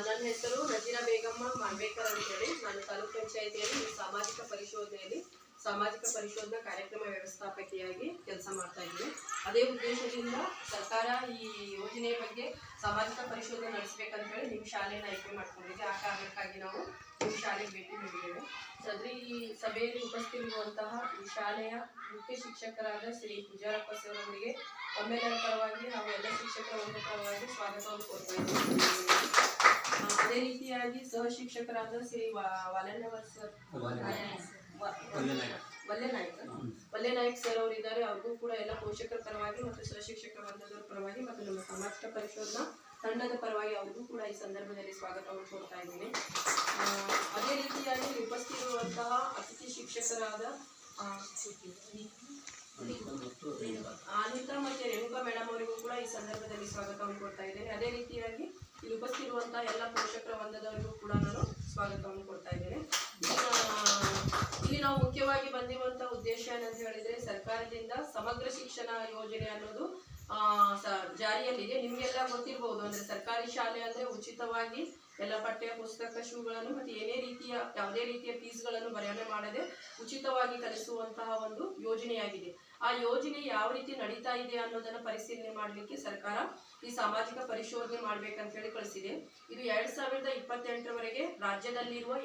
ನನ್ನ ಹೆಸರು ನಜೀರಾ ಬೇಗಮ್ಮ ಮಾಂಬೇಕರ್ ಅಂತೇಳಿ. ನಾನು ತಾಲೂಕ್ ಪಂಚಾಯತಿಯಲ್ಲಿ ಸಾಮಾಜಿಕ ಪರಿಶೋಧನಾ ಕಾರ್ಯಕ್ರಮ ವ್ಯವಸ್ಥಾಪಕಿಯಾಗಿ ಕೆಲಸ ಮಾಡ್ತಾ ಇದ್ದೀನಿ. ಅದೇ ಉದ್ದೇಶದಿಂದ ಸರ್ಕಾರ ಈ ಯೋಜನೆಯ ಬಗ್ಗೆ ಸಾಮಾಜಿಕ ಪರಿಶೋಧನೆ ನಡೆಸಬೇಕಂತ ಹೇಳಿ ನಿಮ್ಮ ಶಾಲೆಯನ್ನು ಆಯ್ಕೆ ಮಾಡ್ಕೊಂಡಿದ್ದೆ. ಆ ಕಾರಣಕ್ಕಾಗಿ ನಾವು ನಿಮ್ಮ ಶಾಲೆಗೆ ಭೇಟಿ ನೀಡಿದ್ದೇವೆ. ಈ ಸಭೆಯಲ್ಲಿ ಉಪಸ್ಥಿತಿರುವಂತಹ ಈ ಶಾಲೆಯ ಮುಖ್ಯ ಶಿಕ್ಷಕರಾದ ಶ್ರೀ ಪೂಜಾರಪ್ಪ ಸರ್ ಅವರಿಗೆ ತಮ್ಮೆಲ್ಲರ ಪರವಾಗಿ ಹಾಗೂ ಎಲ್ಲ ಶಿಕ್ಷಕರ ಒಂದು ಪರವಾಗಿ ಸ್ವಾಗತವನ್ನು ಕೋರ್ತಾ ಇದ್ದೇವೆ. ಅದೇ ರೀತಿಯಾಗಿ ಸಹ ಶಿಕ್ಷಕರಾದ ಶ್ರೀ ವಲ್ಲೆನಾಯಕ್ ಸರ್ ಅವರಿದ್ದಾರೆ. ಅವ್ರಿಗೂ ಕೂಡ ಎಲ್ಲ ಪೋಷಕರ ಪರವಾಗಿ ಮತ್ತು ಸಹ ಶಿಕ್ಷಕರ ವರ್ಗದವರ ಪರವಾಗಿ ಮತ್ತು ನಮ್ಮ ಸಾಮಾಜಿಕ ಪರಿಶೋಧನಾ ತಂಡದ ಪರವಾಗಿ ಅವ್ರಿಗೂ ಕೂಡ ಈ ಸಂದರ್ಭದಲ್ಲಿ ಸ್ವಾಗತವನ್ನು ಕೋರ್ತಾ ಇದ್ದೀನಿ. ಅದೇ ರೀತಿಯಾಗಿ ಉಪಸ್ಥಿತಿರುವಂತಹ ಅತಿಥಿ ಶಿಕ್ಷಕರಾದ ಅನಿತಾ ಮತ್ತು ರೇಣುಕಾ ಮೇಡಮ್ ಅವರಿಗೂ ಕೂಡ ಈ ಸಂದರ್ಭದಲ್ಲಿ ಸ್ವಾಗತವನ್ನು ಕೊಡ್ತಾ ಇದ್ದೇನೆ. ಅದೇ ರೀತಿಯಾಗಿ ಇಲ್ಲಿ ಉಪಸ್ಥಿತಿರುವಂತಹ ಎಲ್ಲ ಪೋಷಕರ ವರ್ಗದವರಿಗೂ ಕೂಡ ನಾನು ಸ್ವಾಗತವನ್ನು ಕೊಡ್ತಾ ಇದ್ದೇನೆ. ಇಲ್ಲಿ ನಾವು ಮುಖ್ಯವಾಗಿ ಬಂದಿರುವಂತಹ ಉದ್ದೇಶ ಏನಂತ ಹೇಳಿದ್ರೆ, ಸರ್ಕಾರದಿಂದ ಸಮಗ್ರ ಶಿಕ್ಷಣ ಯೋಜನೆ ಅನ್ನೋದು ಜಾರಿಯಲ್ಲಿದೆ. ನಿಮ್ಗೆಲ್ಲ ಗೊತ್ತಿರಬಹುದು, ಅಂದ್ರೆ ಸರ್ಕಾರಿ ಶಾಲೆ ಅಂದ್ರೆ ಉಚಿತವಾಗಿ ಎಲ್ಲ ಪಠ್ಯ ಪುಸ್ತಕ ಶೂಗಳನ್ನು ಮತ್ತು ಯಾವುದೇ ರೀತಿಯ ಫೀಸ್ಗಳನ್ನು ಭರಣೆ ಮಾಡದೆ ಉಚಿತವಾಗಿ ಕಲಿಸುವಂತಹ ಒಂದು ಯೋಜನೆಯಾಗಿದೆ. ಆ ಯೋಜನೆ ಯಾವ ರೀತಿ ನಡೀತಾ ಇದೆ ಅನ್ನೋದನ್ನ ಪರಿಶೀಲನೆ ಮಾಡಲಿಕ್ಕೆ ಸರ್ಕಾರ ಈ ಸಾಮಾಜಿಕ ಪರಿಶೋಧನೆ ಮಾಡ್ಬೇಕಂತ ಹೇಳಿ ಕಳಿಸಿದೆ. ಇದು 2028ರವರೆಗೆ ರಾಜ್ಯದಲ್ಲಿರುವ